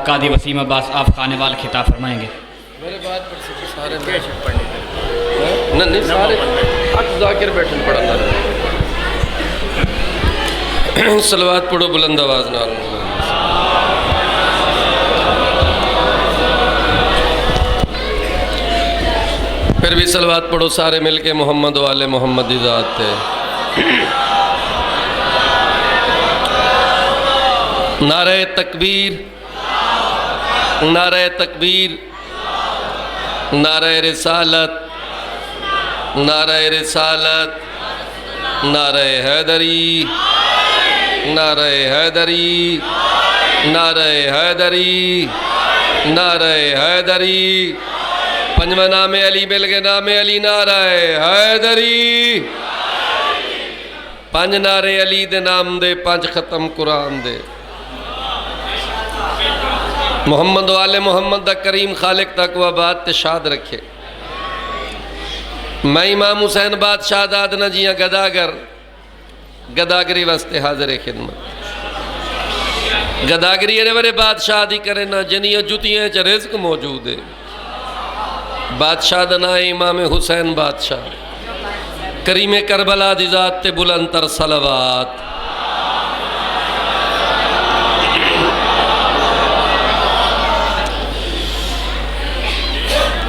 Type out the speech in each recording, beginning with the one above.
जनाब कादी वसीम अब्बास आप खाने वाल खिताब फरमाएंगे। मेरे बाद पर से सारे नहीं सारे हक जाकिर बैठे पढ़ा सलवात पढ़ो बुलंद आवाज नाल। फिर भी सलवात पढ़ो सारे मिलके मोहम्मद वाले मोहम्मद की ज़ात थे। नारे तकबीर, नारे तकबीर, नारे रिसालत, नारे रिसालत, नारे हैदरी, नारे हैदरी, नारे हैदरी, नारे हैदरी। पंजवा नामे अली मिल गए, नामे अली नारा हैदरी। पंज नारे अली दे नाम दे, पंज खत्म कुरान दे। मोहम्मद वाले मोहम्मद दा करीम खालिक तक वह बात शाद रखे। मैं इमाम हुसैन बादशाह दादना जियां गदागर गदागरी वास्ते हाजिर खिदमत। गदागरी अरे वरे बादशाह दी करे ना जनिया जुतियां च रिज़्क मौजूद है। बादशाह दा नाम इमाम हुसैन बादशाह करीम करबला दी ज़ात ते बुलंदतर सलवात।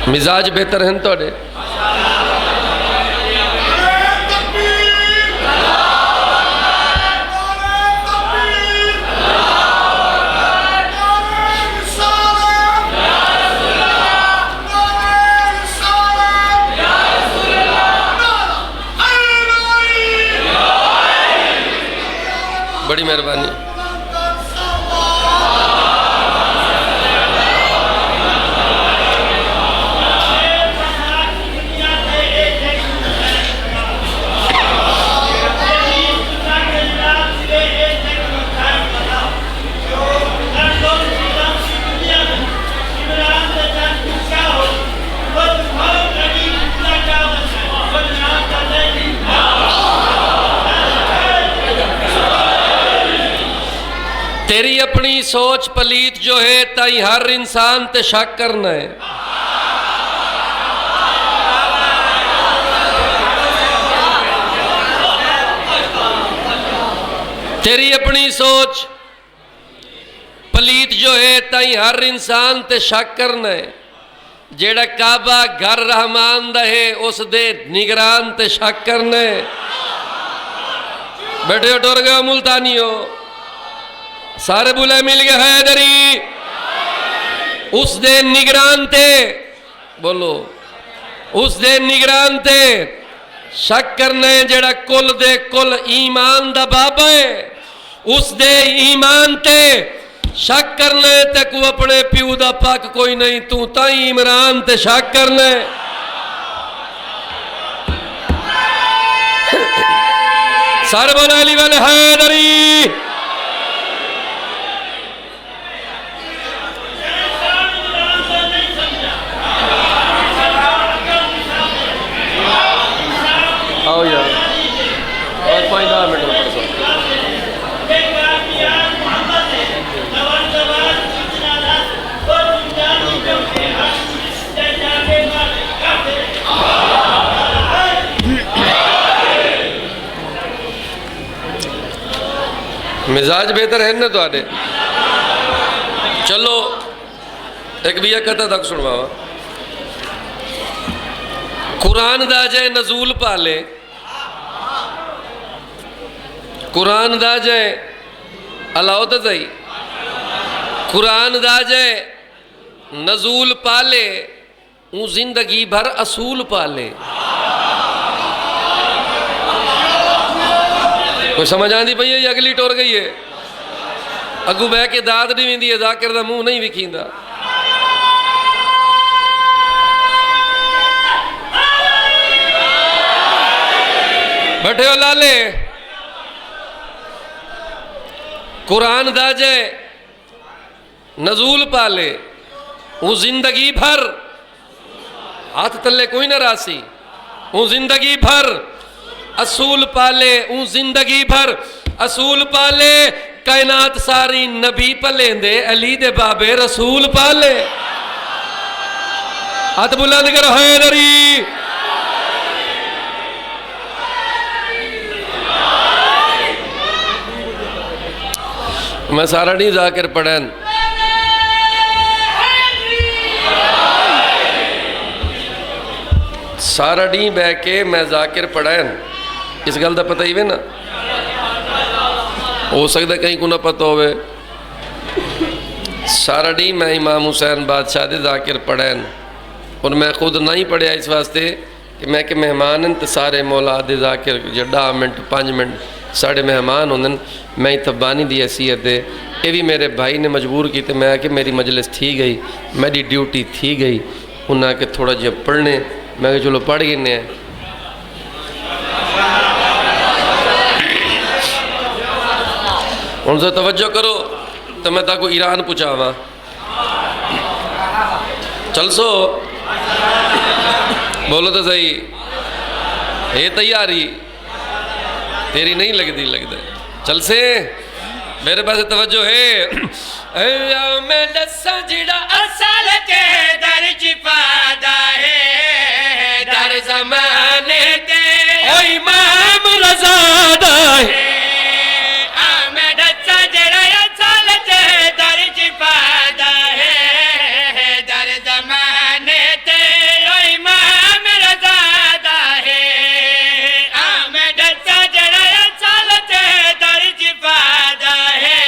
मिजाज बेहतर हैं थोड़े? बड़ी मेहरबानी। तेरी अपनी सोच पलीत जो है ताई हर इंसान ते शक करना है। तेरी अपनी सोच पलीत जो है ताई हर इंसान ते शक करना है। जेड़ा काबा घर रहमान दा है उस दे निगरान ते शक करना है। बैठे टुर गए मुल्तानियो सारे बुले मिल गए हैदरी उस दे निगरान ते बोलो उस दे निगरान ते शक करने जेड़ा कुल दे कुल ईमान दा बाबा है उस दे ईमान ते शक करने ते को अपने प्यू दा पक कोई नहीं तू ताई इमरान ते शक करने। सारे बोले अली वाले हैदरी। आओ यार और 5 मिनट में पढ़ मिजाज बेहतर है ना तुहाडे। चलो एक भी कथा तक सुनवावा। कुरान दा जय नजूल पाले कुरान दा जय अलाओ तो सही कुरान दा जय नजूल पाले ऊ जिंदगी भर असूल पाले। कोई समझ आती पई है अगली टुर गई है अगू बह के दाद नहीं विंदी है जाकिर दा मुंह नहीं विखींदा। बैठे हो लाले कुरान दा जय नजूल पाले ऊ जिंदगी भर हाथ तले कोई ना रासी ऊ जिंदगी भर असूल पाले ऊ जिंदगी भर असूल पाले कायनात सारी नबी भलेंदे अली दे बाबे रसूल पाले हथ बुलंद करो हैदरी। मैं सारा नहीं जाकिर पढ़न सारा डी बह के मैं जाकिर पढ़न इस गल का पता ही वे ना हो सकता कहीं को ना पता होवे सारा डी मैं इमाम हुसैन बादशाह दे जाकिर पढ़न और मैं खुद नहीं पढ़िया इस वास्ते कि मैं कि मेहमान हैं तो सारे मौला दे जाकिर जो 10 मिनट 5 मिनट साढ़े मेहमान होंगे मैं तबानी दी हैसीयत है ये भी मेरे भाई ने मजबूर की तो मैं कि मेरी मजलिस थी गई मेरी ड्यूटी थी गई उन्हें आके थोड़ा जिहा पढ़ने मैं कि चलो पढ़ गिने हुण तो तवज्जो करो तो मैं ताको ईरान पुछावा चल सो बोलो तो सही ये तैयारी तेरी नहीं लगती लगता चल से मेरे पास तवज्जो है मैं दसा जिड़ा असल ते दर्ज पादा है दर ज़माने ते ओ इमाम रज़ादा है मैं दसा जिड़ा असल ते दर्ज पादा है दर ज़माने ते ओ इमाम रज़ादा है मैं दसा जिड़ा असल ते दर्ज पादा है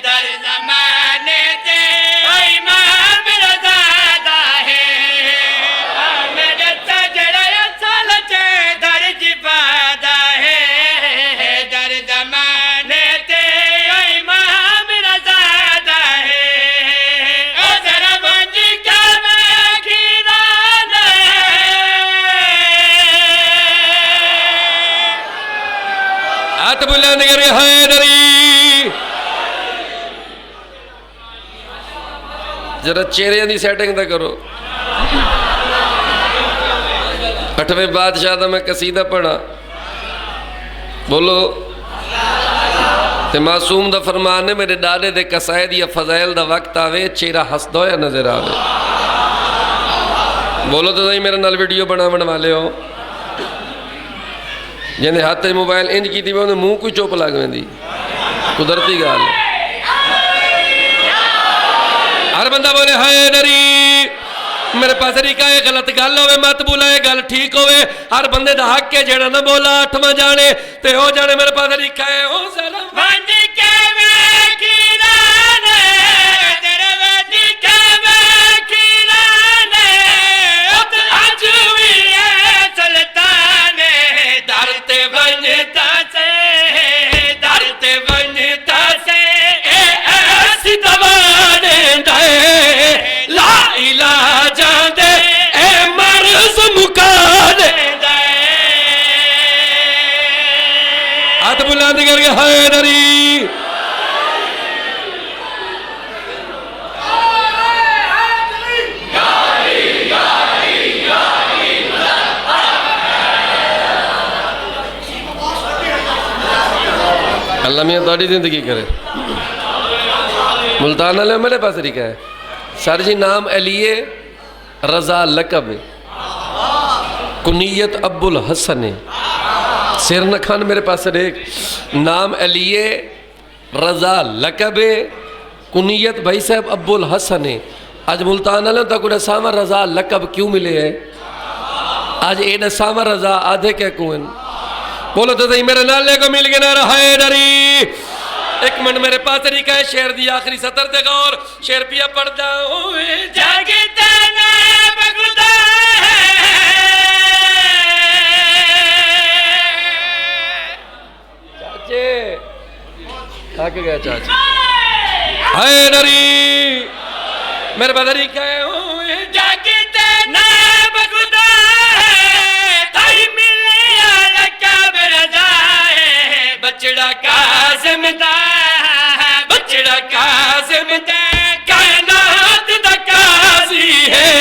दर ज़माने ते ओ इमाम रज़ादा है मैं दसा जिड़ा असल ते दर्ज पादा है दर ज़माने ते ओ इमाम रज़ादा है ओ जरा बंद का मैं खीरान हाथ बुलंद करके हैदरी जरा चेहरे की सैटिंग तो करो 8वें बादशाह का मैं कसीदा पढ़ा बोलो ते मासूम दा फरमान है मेरे डाले दे कसायद या फजाइल दा वक्त आवे चेहरा हसदा होया नजर आवे बोलो तो सही मेरे नाल वीडियो बनावन वाले हो जिन्हें हाथ च मोबाइल इंज की उन्हें मुँह कोई चुप लग पैंदी कुदरती गल हर बंदा बोले हैदरी मेरे पास तरीका है गलत गल होवे मत बोला गल ठीक होवे हर बंदे दा हक है जेड़ा ना बोला 8वां जाने ते हो जाने मेरे पास तरीका है ओ जरा बंद के वेखीराने तेरे वेदी के वेखीराने अज भी है सुल्ताने दरते बनता से दरते बनता से ऐसी दवाने दे ला इलाजा दे ए मर्ज मुकाने दे हाथ बुलंद करके हैदरी अल्लाह मियाँ थोड़ी जिंदगी करे मुल्तान वाले मेरे पास तरीका है सर जी नाम अलिए रजा लकब कुनियत अब्बुल हसन है सिर न खान मेरे पास एक नाम अलिए रजा लकब कुनियत भाई साहब अब्बुल हसन है आज मुल्तान वाले तक सावा रजा लकब क्यों मिले है आज ए सावा रजा आधे क्या कुएं बोलो तो सही मेरे नाले को मिल गया ना हैदरी एक मिनट मेरे पास तरीका है शेर दी आखिरी सतर ते गौर शेर पिया पढ़दा हुए जागता ना बगदा चाचे थक गया चाचा हैदरी मेरे पास तरीका है हुए जागता ना बगदा ताई मिलिया लका बरदा बचड़ा काज़िम दा बचड़ा काज़िम दा कायनात दा काज़ी है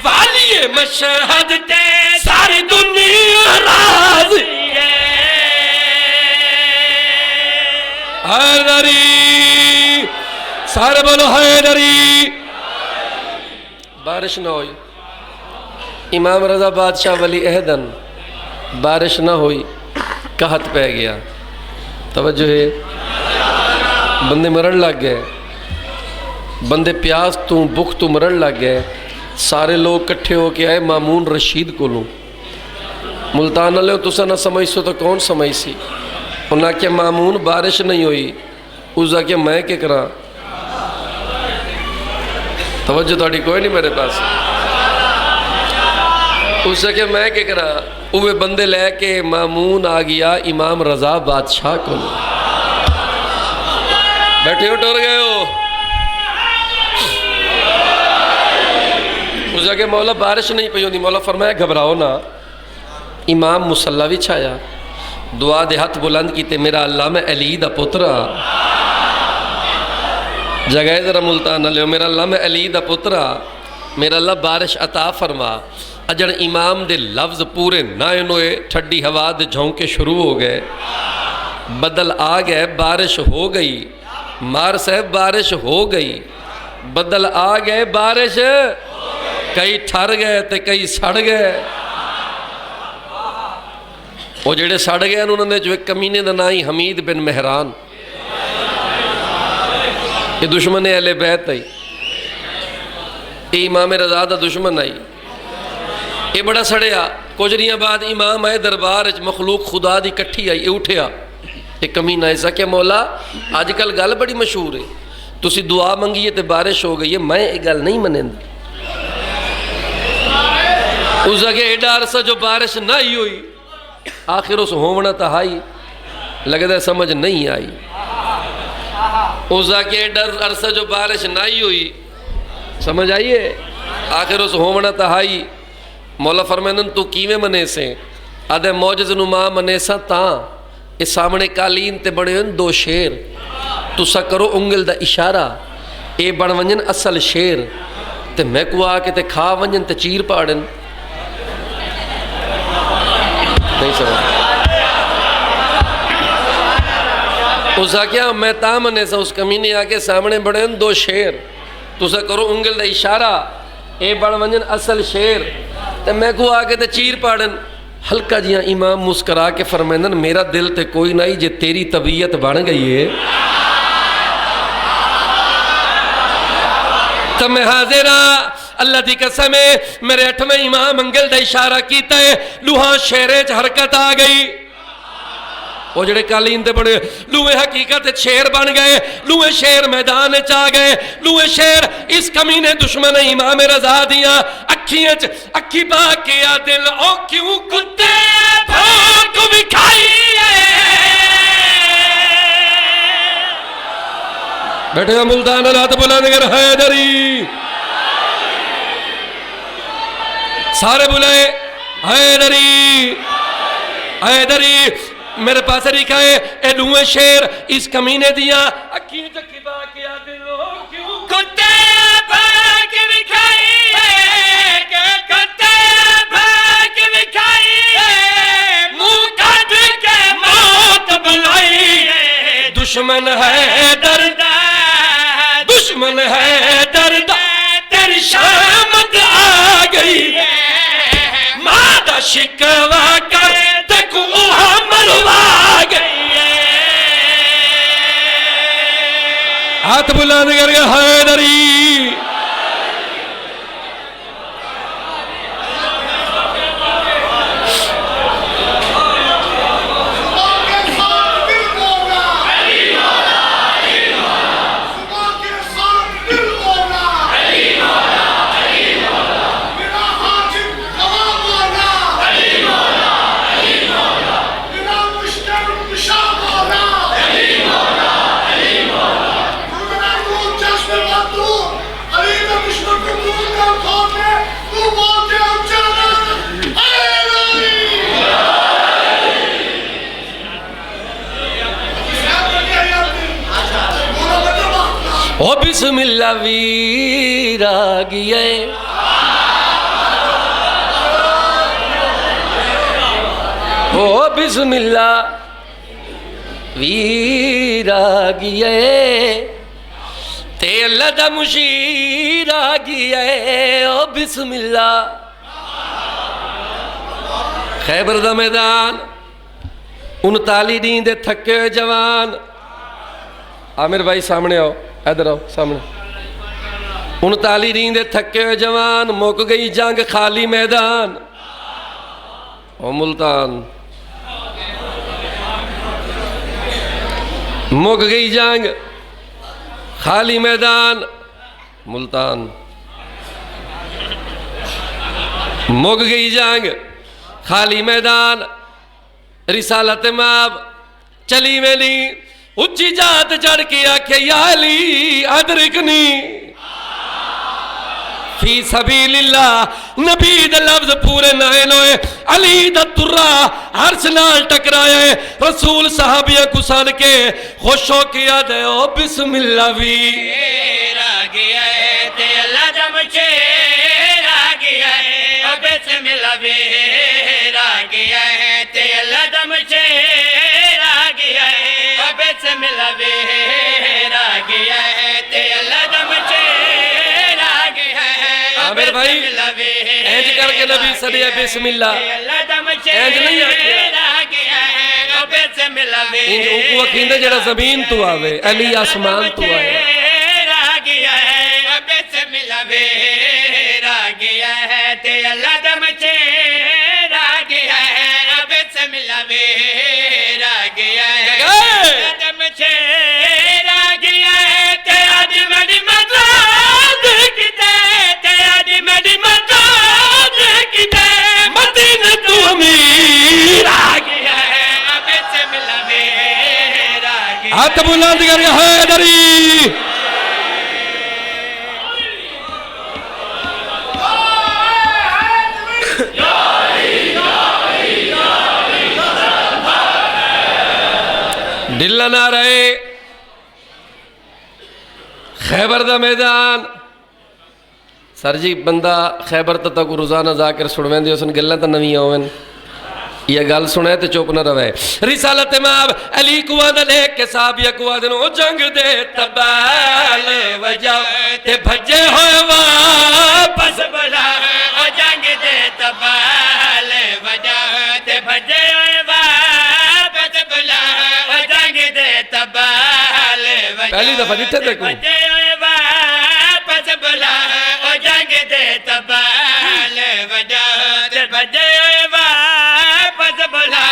वाली मशहद ते सारी दुनिया राज़ी है सारे बोलो हैदरी। बारिश ना हुई, इमाम रजा बादशाह वली अहदन, बारिश ना हुई, कहत पै गया। तवज्जो है, बंदे मरण लग गए, बंदे प्यास तू भुख तू मरण लग गए। सारे लोग कट्ठे होके आए मामून रशीद कोलों, मुल्तान वाले तुसा ना समझ सो तो कौन समझ सी। उन्हें आख्या मामून बारिश नहीं हुई, उस आख्या मैं क्या करा। तवज्जो थोड़ी कोई नहीं मेरे पास। उस आख्या मैं क्या करा। उवे बंदे लैके मामून आ गया इमाम रजा बादशाह को। बैठे हो टुर गए हो। उस आगे मौला बारिश नहीं पई होंदी, मौला फरमाया घबराओ ना। इमाम मुसल्ला भी छाया, दुआ दे हथ बुलंद कीते, मेरा अल्लाह मैं अली दा पुत्रा। जगह जरा मुल्तान लियो, मेरा अल्लाह मैं अली दा पुत्रा, मेरा अल्लाह बारिश अता फरमा। अजन इमाम दे लफ्ज़ पूरे नाए नोए, ठंडी हवा दे झोंके शुरू हो गए, बदल आ गए, बारिश हो गई। मार साहब बारिश हो गई, बदल आ गए, बारिश कई ठर गए तो कई सड़ गए। वो जेड़े सड़ गए उन्होंने जो एक कमीने का ना ही हमीद बिन मेहरान, ये दुश्मन अहले बैत आई, ये इमाम रजा दा दुश्मन आई। ये बड़ा सड़िया। कुछ दिनों बाद इमाम आए दरबार, मखलूक खुदा दी कट्ठी आई। ये उठिया, एक कमीना ऐसा क्या मौला अजकल गल बड़ी मशहूर है, तुसी दुआ मंगी तो बारिश हो गई है, मैं ये गल नहीं मनेंदी। उस जगह एडा अरसा जो बारिश ना ही हुई, आखिर उस होवना तो हाई लगता समझ नहीं आई। उस जगह एडा अरसा जो बारिश ना ही हुई, समझ आइए, आखिर उस होवना तो हाई। मौला फरमानन तू किवें मने से, आदे मौजज़ नुमा मने सा तां इस सामने कालीन ते बड़े दो शेर, तुसा करो उंगल दा इशारा, ये बन वंजन असल शेर, ते मैं को आके ते खा वंजन ते चीर पाड़न। नहीं समझ। उस आख्या मैं ता मने सा, उस कमीने आके सामने बड़े दो शेर, तुसा करो उंगल दा इशारा, ये बन वंजन असल शेर, ते मैं को आके ते चीर पाड़न। हल्का जिया इमाम मुस्करा के फरमांदन मेरा दिल ते कोई नहीं, जे तेरी तबीयत बन गई है तो मैं हाजिर हाँ। अल्लाह की कसम है, मेरे 8वें इमाम अंगल का इशारा किया है, लूहा शेरे च हरकत आ गई। वो जेड़े कालीन ते बने लूहे हकीकत शेर बन गए, लूहे शेर मैदान च आ गए। लूहे शेर इस कमीने दुश्मन इमाम रजा दिया अखियां च अखी पा के आ दिल ओ क्यों कुत्ते भौंक विखाई। बैठे मुल्तान रात बुलंद कर हैदरी, सारे बुलाए हैदरी हैदरी। मेरे पास लिखा है ए लूहे शेर इस कमीने दिया अखियां च अखी पा के आ दिल ओ क्यों कुत्ते भौंक विखाई, कुत्ते भौंक विखाई, मुंह काट के मौत बुलाई। दुश्मन है दर्द, दुश्मन है दर्द, तेरी शामत आ गई। मादा शिकवा कर देखो मरवा गई। हाथ बुलंद करके हैदरी। ओ बिस्मिल्लाह वीर आ गया, ओ बिस्मिल्लाह वीर आ गया, ते अल्लाह दा मुशीर आ गया है ओ बिस्मिल्ला। खैबर दा मैदान 39 दिन दे थके हुए जवान। आमिर भाई सामने आओ, इधर आओ सामने। 39 दिन दे थके हुए जवान, मुक गई जंग, खाली मैदान। ओ मुल्तान मुक गई जंग, खाली मैदान। मुल्तान मुक गई जंग, खाली मैदान। रिसालत माब चली मेली उच्ची जात चढ़ के आखे या अली अदरिकनी फी सबीलिल्लाह। नबी दे लफ्ज पूरे नाए लोए। अली दा तुर्रा हर्ष नाल टकराए। रसूल सहाबिया को सन के खुश हो के आदे ओ बिस्मिल्लाह वी आ गया है ते अल्लाह दा मुशीर आ गया है ओ बिस्मिल्लाह वी आ गया है ते अल्लाह दा मुशीर आ गया है ओ बिस्मिल्लाह वी आ गया है ते अल्लाह दा मुशीर आ गया है। आमिर भाई इंज करके नबी सदिया बिस्मिल्लाह इंज नहीं आखिया। इंज ऊको अखींदे जेड़ा जमीन तो आवे, अली आसमान तो आए। हाथ बुलंद कर हैदरी। ढिल्ला ना रहे। खैबर दा मैदान। सर जी बंदा खैबर तक रोजाना जाकर सुनवेंदे उसन गल्लां तां नवीं आवन। यह गल सुने तो चुप न रवे। रिसालत माब अली कुआ लेख के साहबिया कुआ दिन जंग दे तबाल वजाओ ते भजे होए वापस बुला। जंग दे तबाल वजाओ ते भजे होए वापस बुला। जंग दे तबाल पहली दफा जिथे देखो भजे होए वापस बुला। जंग दे तबाल वजाओ ते भजे होए वापस बुला।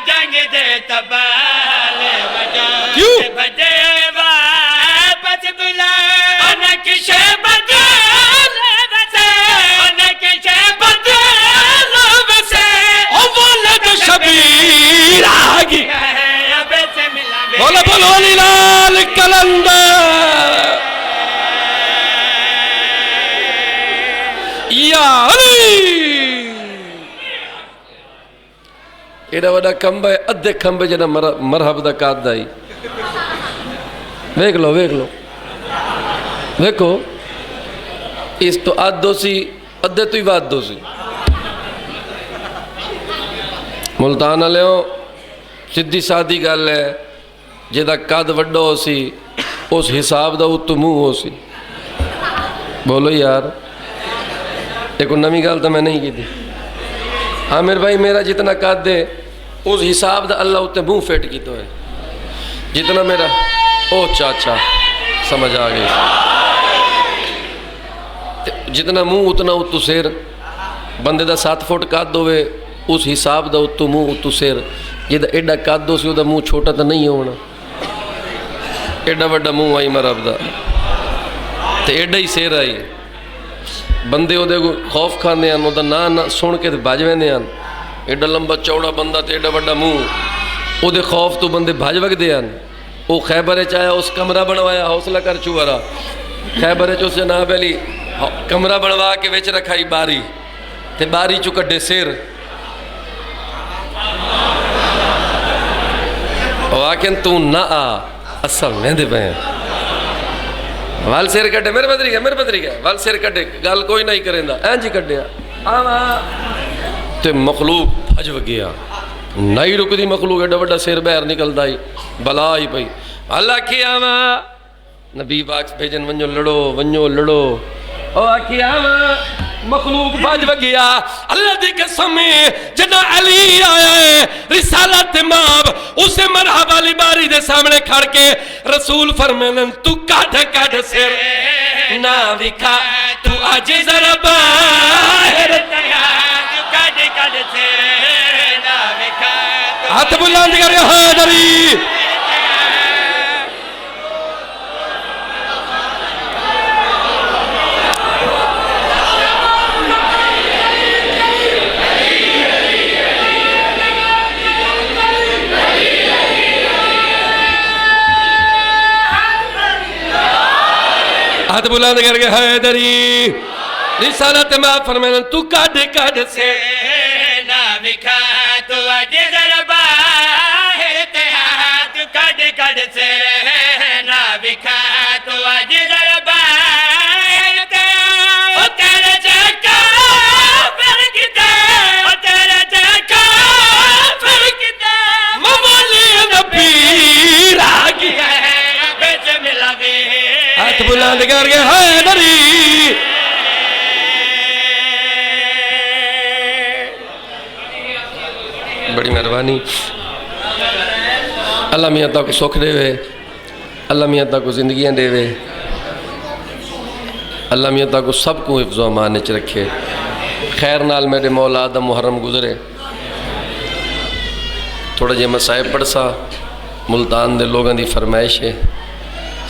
जंग दे तबाल वजाओ क्यों ते भजे होए वापस बुला। नक्शे बदल बसे नक्शे बदल बसे ओ वलद शबीर आ गया। बोलो बोलो अली लाल कलंदर या अली। एडा वड्डा खंबा है, अद्धे खंबे जना मरहब दा काद आई। वेख लो देखो इस तो आदो सी अद्धे तो ही वादो सी। मुल्तान वाले सीधी सादी गल है, जिहदा कद वड्डो हो सी उस हिसाब दा उत्तों मूँह हो सी। बोलो यार, एक नवी गल तो मैं नहीं की थी। आमिर भाई मेरा जितना कद है उस हिसाब दा अल्लाह उत्ते मुँह फिट की तो है। जितना मेरा ओ चाचा समझ आ गई। जितना मुँह उतना उत्तू सिर। बंदे दा 7 फुट कद होवे उस हिसाब दा उत्तू मुँह उत्तू सिर। जिहदा एडा कद हो सी उहदा मुँह छोटा तो नहीं होना। एडा वड्डा मुँह आई मरब दा ते एडा ही सिर आई। बंदे उहदे खौफ खाते हैं, उहदा ना सुन के भज वेंदे हैं। एडा लंबा चौड़ा बंदा तो एडा वड्डा मुँह, उहदे खौफ तो बंदे भज वगदे हैं। वो खैबर च आया, उस कमरा बनवाया, हौसला कर चुवारा। खैबर च उस जनाब अली कमरा बनवा के विच रखाई बारी ते बारी चू कड्डे सिर। आखन तू ना आ असा वेंदे पे वल सिर कड्डे। मेरे बदरी गया वल सिर कड्डे। गल कोई नहीं करेंदा इंज ही कड्डिया आवा ते मखलूक भज गया। नहीं रुकदी मखलूक, एडा वड्डा सिर बाहर निकलदा ही बला ही पई। अल्लाह की आवा नबी पाक भेजन वञो लड़ो वञो लड़ो ओ आखिया मखलूक भज गया अल्लाह दी कसम जना अली आया है रिसालत माब उसे मरहबा वाली बारी दे सामने खड़ के रसूल फरमानन तू काढ़ काढ़ सिर ना विखा तू आज जरा बाहर तू काढ़ काढ़ सिर ना विखा हाथ बुलंद कर हैदरी हाथ बुलंद करके हैदरी रिसालत में फरमाना तू काढ़ काढ़ से ना विखा तू आज जरा बाहर तू काढ़ काढ़ से ना विखा तू आज जरा बाहर तेरे जका फरकता तेरे जका फरकता ममली नबी रागी बेच मिला वे हाथ बुलंद करके हैदरी बड़ी मेहरबानी अल्लाह मियाँ तक सुख देवे अल्लाह मियाँ तक जिंदगियाँ देवे अल्लाह मियाँ तक सब को हिफ्ज़ो अमान च रखे खैर नाल मेरे मौला दा मुहर्रम गुजरे थोड़ा जे मसाइब पढ़सा मुल्तान दे लोगों की फरमाइश है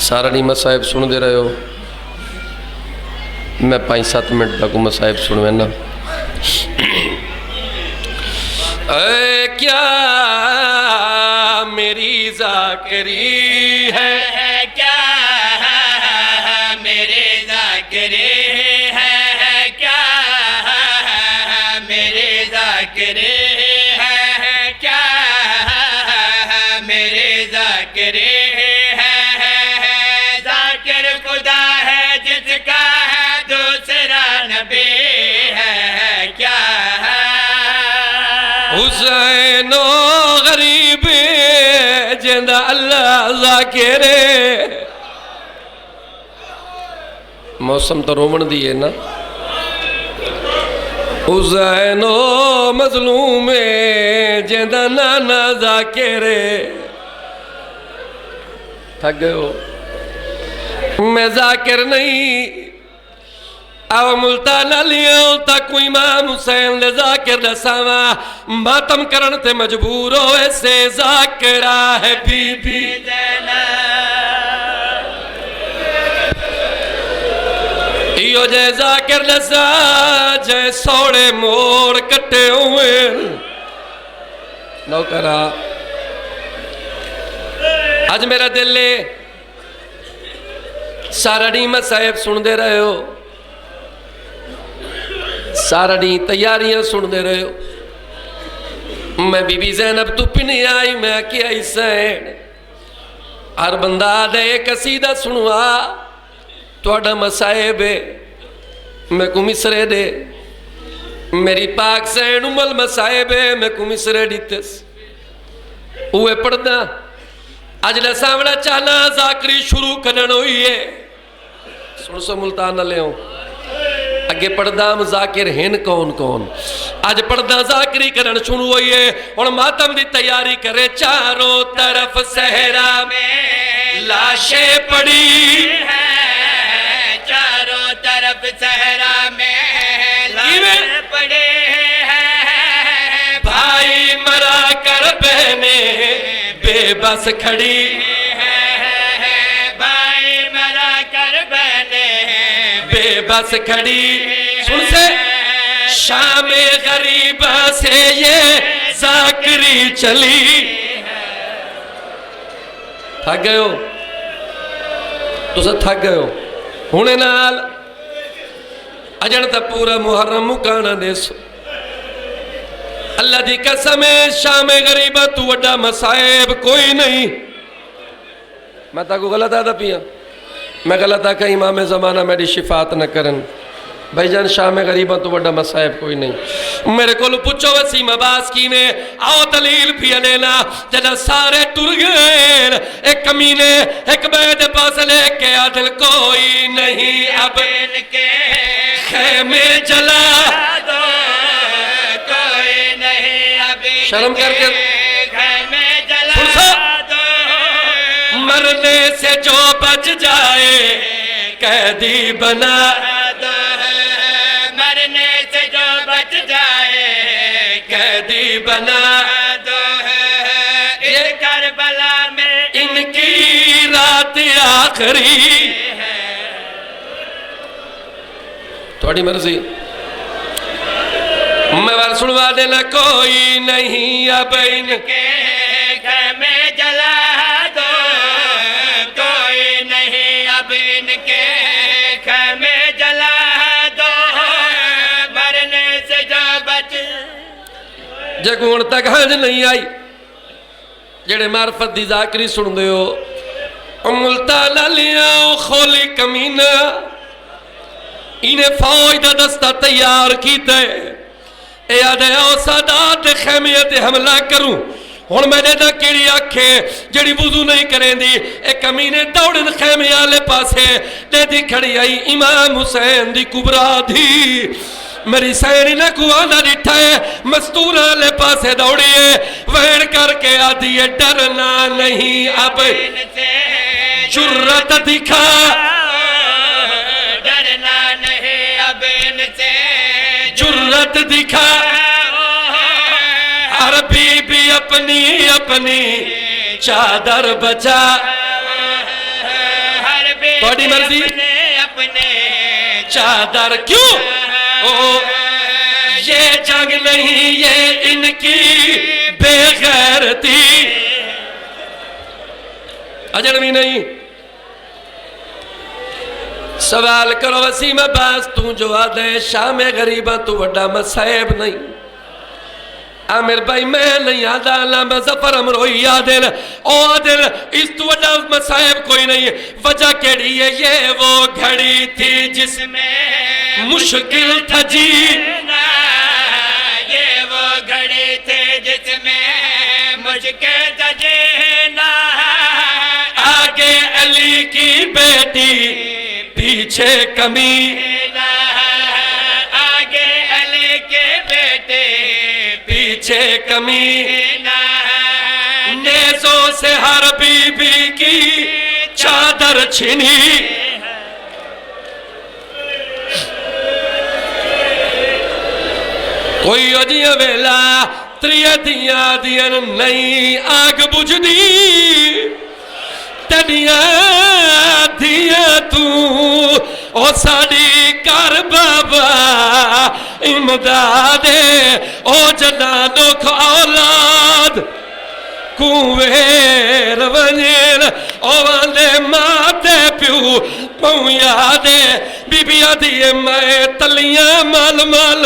सारा नहीं मसाइब सुनते रहो मैं 5-7 मिनट तक मसाइब सुनवेना क्या मेरी ज़ाकरी है क्या मेरे ज़ाकरे है क्या मेरे ज़ाकरे है क्या मेरे ज़ाकरे है ज़ाकिर खुदा है जिसका है दूसरा नबी है क्या हुसैनो गरीब जिंदा अल्लाह ज़ाकिरे मौसम तो रोमन दी है ना हुसैनो मजलूम जिंदा नाना ज़ाकिरे थक गए हो मैं ज़ाकिर नहीं आओ मुल्तान लियो तक इमाम हुसैन ले ज़ाकिर दसावा मातम करन ते मजबूर होए से ज़ाकिरा है बीबी इयो जे ज़ाकिर दसा जे सोड़े मोड़ कट्टे हुए नौकरा आज मेरा दिल है सारा डी मसाइब सुनते रहे हो सारा दी तैयारियां सुनते रहे हो मैं बीबी ज़ैनब तू नहीं आई मैं क्या हुसैन हर बंदा दे कसीदा सुनवा थोड़ा मसाइब मैं को मिसरे दे मेरी पाक सैन उमल मसाइब मैं को मिसरे दितस उए पढ़दा अज ले सामने चाहना ज़ाकरी शुरू करन हुई है सुन सो मुल्तान ले अगे पढ़दा ज़ाकिर हैं कौन कौन अज पढ़दा ज़ाकरी करन शुरू हुई है और मातम की तैयारी करे चारों तरफ सहरा में लाशें पड़ी है चारों तरफ सहरा में लाशें पड़े हैं भाई मरा कर बहने बेबस खड़ी भाई मरा कर बहने बेबस खड़ी सुन से शाम गरीबा से ये ज़ाकरी चली थक गए हो तुस थक गए हो हुणे नाल अजन तक पूरा मुहर्रम मुकाना देसो अल्लाह दी कसम है शाम गरीबा तू वड्डा मसाइब कोई नहीं मैं ताको गलत आदा पिया मैं गलत आका इमाम ज़माना मेरी शिफात न करन भाईजान शाह में गरीबों तो बड़ा मसायब कोई नहीं। मेरे को पूछो वसीम अब्बास की में आओ दलील भी लेना। जब सारे टुर गए एक कमीने एक बैद पास लेके आदिल कोई नहीं अब इनके खेमे जला दो कोई नहीं अब शर्म करके खेमे जला दो मरने से जो बच जाए कैदी बना दो मरने से जो बच जाए कैदी बना दो इस करबला में इनकी रात आखिरी है। थोड़ी मर्जी मैं बात सुनवा देना कोई नहीं अब इनके घर में जला दो कोई नहीं अब इनके घर में जला दो मरने से जो बच जग हुण तक हज नहीं आई जेड़े मार्फत दी जाकरी सुन दे हो मुल्ता लालिया खोली कमीना इन्हें फौज दा दस्ता तैयार कीता है याद है ओ सादात खेमे ते हमला करूं हुण मैंने ना केड़ी आखे जेड़ी वुजू नहीं करेंदी ए कमीने दौड़न खेमे आले पासे ते दी खड़ी आई इमाम हुसैन दी कुबरा दी मेरी सैनी ने कुआना डिठा है मस्तूरा ले पासे दौड़ी है वहन करके आदि है डरना नहीं अब जुर्रत दिखा डरना नहीं अब इनसे जुर्रत दिखा हर बीबी अपनी अपनी चादर बचा हर बड़ी मर्जी अपने चादर क्यों ओ ये जंग नहीं ये इनकी बेगैरती अजनबी नहीं। सवाल करो वसीम अब्बास तू जो आदे शाम गरीबा तू वड्डा मसायब नहीं आमिर भाई मैं नहीं आदा ला मुज़फ़्फ़र अमरोई आदिल ओ आदिल इस तू वड्डा मसायब कोई नहीं। वजह केड़ी है ये वो घड़ी थी जिसमें मुश्किल था जीना ये वो घड़ी थी जिसमें मुश्किल था जीना आगे अली की बेटी पीछे कमी आगे अली के बेटे पीछे कमी नेज़ों से हर बीबी की चादर छिनी कोई अजिया वेला त्रिया दिया दियन नहीं आग बुझदी तनिया दिया तू ओ साड़ी कर बाबा इमदादे ओ जना दुख औलाद कुवेर वनेल ओ वाले माते प्यू पौया दे बीबिया दिए मैं तलियां मल मल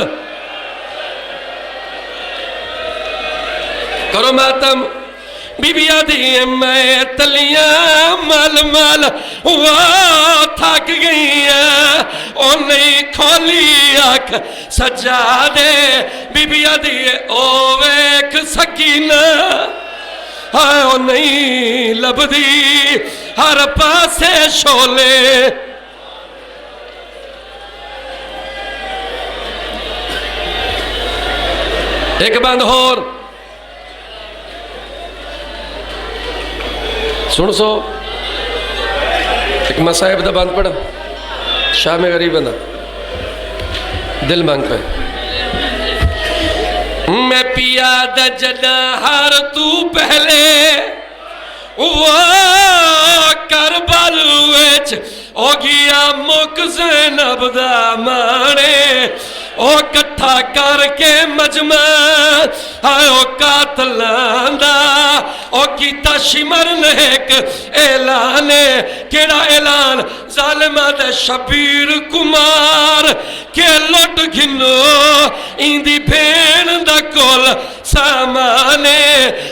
करो मातम बीबिया दी मैं तलियां मल मल वो थक गई ओ नहीं खोली आख सजा दे बीबिया दी ओ वेख सकीना हाय ओ नहीं लभदी हर पासे शोले एक बंद होर सुन सो एक मसाहिब दा बंद पढ़ा शाह में गरीब बंदा दिल मांग पे मैं पिया दा जना हर तू पहले वो करबल विच ओ गया मुक ज़ैनब दा माने ओ कट्ठा करके मजमा हाय ओ कातलां दा ओ कीता शिमर नेक ऐलान केड़ा ऐलान जालिमा दे शबीर कुमार के लुट घिनो इंदी भेण दा कोल सामाने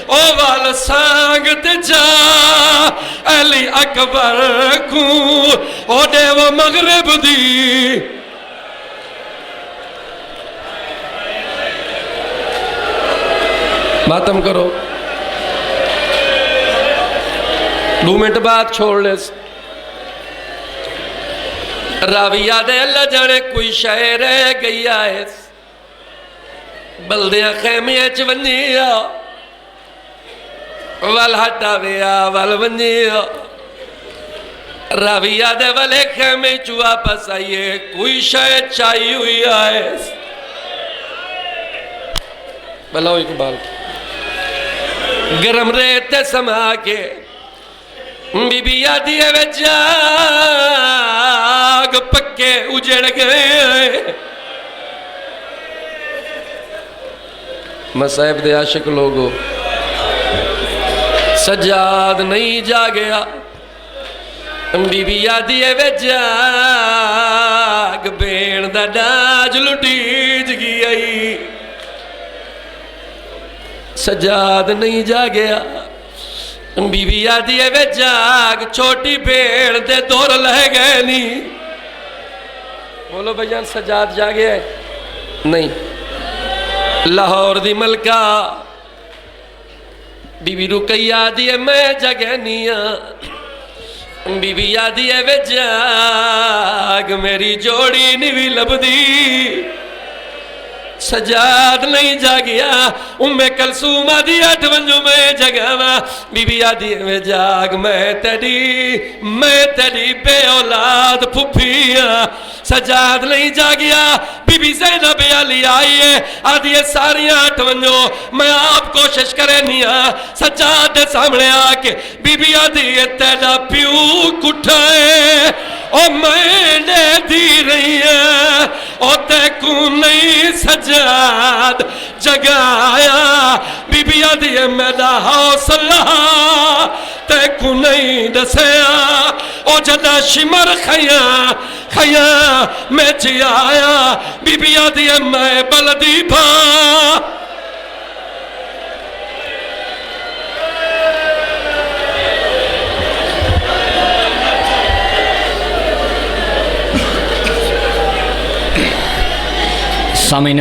ओ वाल सांग ते जा अली अकबर को ओ देव मगरिब दी मातम करो 2 मिनट बाद छोड़ ले राविया दे अल्लाह जाने कोई शय रह गई है बल्दिया खैमे च वंजिया वल हटाविया वल वंजिया राविया दे वाले खैमे च वापस आइए कोई शय चाई हुई है बलाओ इकबाल गरम रेत समा के बीबी आदि वे जाग पक्के उजड़ गए मसाइब दे आशिक लोगो सजाद नहीं जा गया बीबी आदि वे जाग बेण दा डाज लुटीज गई सजाद नहीं जा गया बीबी आदि वे जाग छोटी भेड़ दे दौर लह गए नी बोलो भैया सजाद जागे नहीं लाहौर दी मलका बीबी रुकैया दी मैं जगनिया बीबी आदि वे जाग मेरी जोड़ी नहीं भी लभदी सजाद नहीं जागिया उम्मे कलसूम आदि 8 वंजो मैं जगावा बीबी आदि में जाग मैं तेरी बे औलाद फुफिया सजाद नहीं जागिया बीबी ज़ैनब अली आई है आदि सारियां 8 वंजो मैं आप कोशिश करे नहीं सजाद दे सामने आके बीबी आदि तेरा प्यू कुठा है ओ मैंने दी रही है ओ तेकू नहीं सजाद जगाया बीबी आदि मेरा हौसला तेकू नहीं दसया ओ जदा शिमर खया मैं जियाया बीबी आदि मैं बलदी भा सामीन